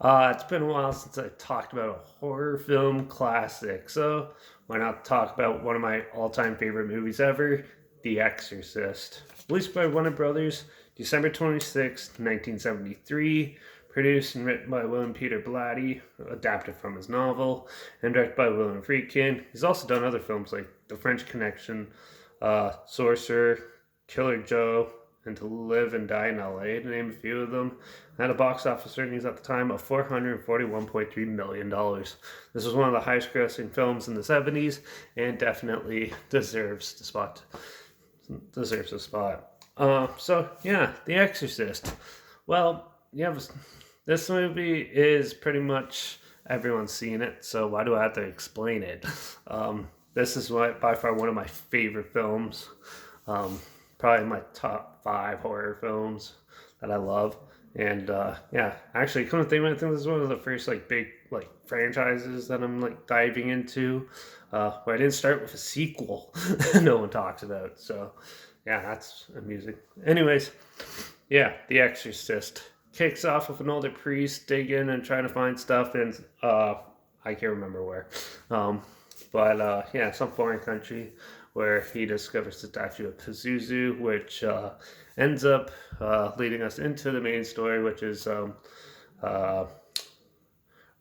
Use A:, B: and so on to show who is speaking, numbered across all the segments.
A: It's been a while since I talked about a horror film classic, so why not talk about one of my all-time favorite movies ever, The Exorcist. Released by Warner Brothers, December 26, 1973, produced and written by William Peter Blatty, adapted from his novel, and directed by William Friedkin. He's also done other films like The French Connection, Sorcerer, Killer Joe, and To Live and Die in LA, to name a few of them. Had a box office earnings at the time of $441.3 million. This was one of the highest grossing films in the 70s and definitely deserves the spot. So yeah, The Exorcist. Well, yeah, this movie is pretty much everyone's seen it, so why do I have to explain it? This is by far one of my favorite films. Probably my top five horror films that I love. And yeah, actually, come to think of it, I think this is one of the first like big like franchises that I'm like diving into, where I didn't start with a sequel. No one talks about. So yeah, that's amusing. Anyways, yeah, The Exorcist kicks off with an older priest digging and trying to find stuff in I can't remember where, but yeah, some foreign country where he discovers the statue of Pazuzu, which ends up leading us into the main story, which is uh,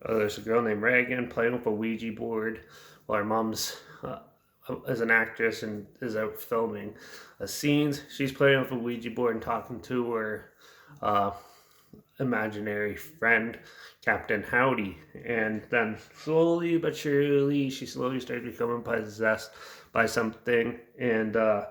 A: there's a girl named Reagan playing with a Ouija board while her mom's is an actress and is out filming scenes. She's playing with a Ouija board and talking to her uh, imaginary friend, Captain Howdy. And then slowly but surely, she slowly starts becoming possessed by something. And her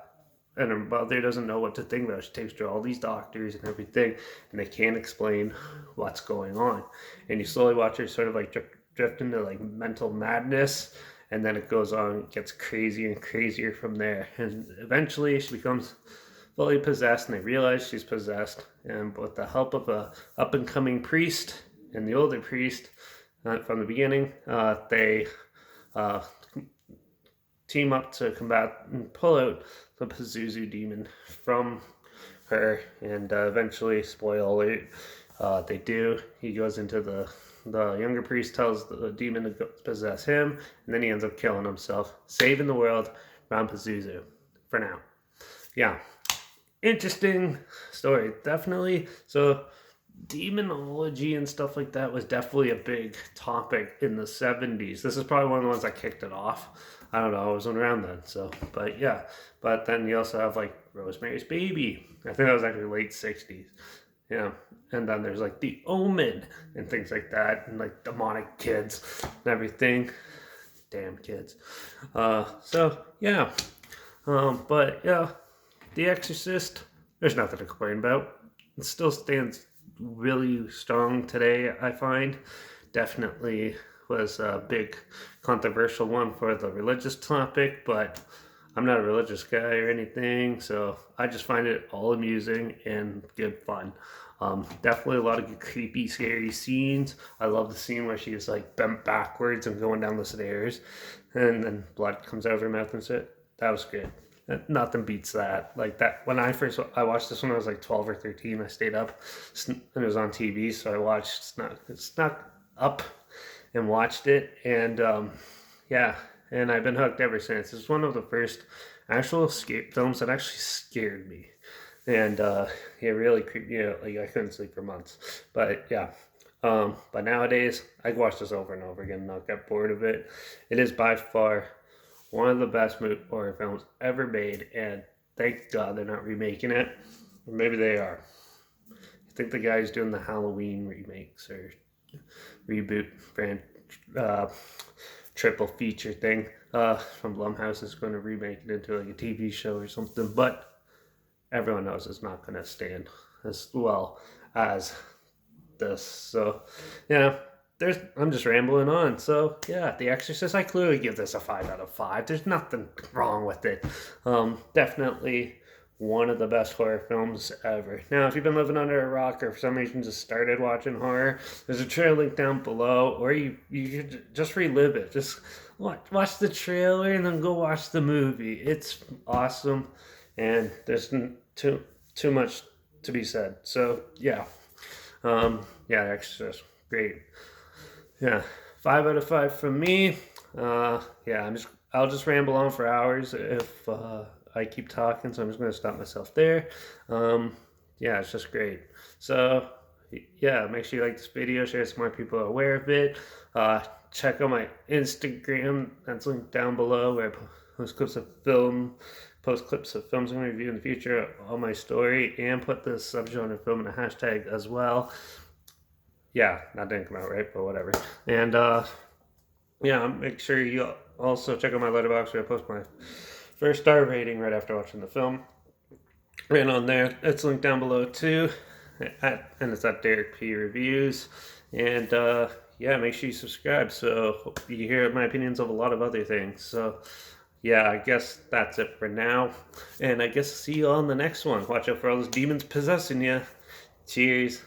A: mother doesn't know what to think about. She takes her to all these doctors and everything, and they can't explain what's going on. And you slowly watch her sort of like drift into like mental madness, and then it goes on, it gets crazier and crazier from there. And eventually, she becomes fully possessed, and they realize she's possessed. And with the help of a up and coming priest and the older priest from the beginning, they uh, team up to combat and pull out the Pazuzu demon from her, and eventually, spoiler alert, they do. He goes into the younger priest tells the demon to possess him, and then he ends up killing himself, saving the world from Pazuzu. For now, yeah, interesting story, definitely. So demonology and stuff like that was definitely a big topic in the 70s. This is probably one of the ones that kicked it off. I don't know, I wasn't around then, so, but yeah. But then you also have like Rosemary's Baby. I think that was actually late 60s. Yeah. And then there's like The Omen and things like that, and like demonic kids and everything. Damn kids. So yeah. But yeah, The Exorcist, there's nothing to complain about. It still stands really strong today, I find. Definitely was a big controversial one for the religious topic, but I'm not a religious guy or anything, so I just find it all amusing and good fun. Definitely a lot of good, creepy, scary scenes. I love the scene where she's like bent backwards and going down the stairs, and then blood comes out of her mouth and shit. That was good. Nothing beats that. Like that when I watched this when I was like 12 or 13. I stayed up and it was on TV, so I watched snuck up and watched it, and yeah, and I've been hooked ever since. It's one of the first actual escape films that actually scared me, and it really creeped me out. Like I couldn't sleep for months, but yeah. But nowadays I watch this over and over again and not get bored of it. It is by far one of the best horror films ever made, and thank God they're not remaking it. Or maybe they are. I think the guy who's doing the Halloween remakes or reboot brand triple feature thing from Blumhouse is going to remake it into like a TV show or something. But everyone knows it's not going to stand as well as this. So yeah, I'm just rambling on. So yeah, The Exorcist, I clearly give this a 5 out of 5. There's nothing wrong with it. Definitely one of the best horror films ever. Now, if you've been living under a rock or for some reason just started watching horror, there's a trailer link down below, or you could just relive it. Just watch the trailer and then go watch the movie. It's awesome, and there's too much to be said. So yeah, yeah, Exorcist, great. Yeah, 5 out of 5 from me. Yeah, I'll just ramble on for hours if I keep talking, so I'm just gonna stop myself there. Um, yeah, it's just great. So yeah, make sure you like this video, share it so more people are aware of it. Check out my Instagram, that's linked down below, where I post clips of films I'm going to review in the future on my story, and put this subgenre film in a hashtag as well. Yeah, that didn't come out right, but whatever. And yeah, make sure you also check out my Letterbox, where I post my first star rating right after watching the film. And on there, it's linked down below too, and it's at Derek P Reviews. And yeah, make sure you subscribe so you hear my opinions of a lot of other things. So yeah, I guess that's it for now. And I guess see you on the next one. Watch out for all those demons possessing you. Cheers.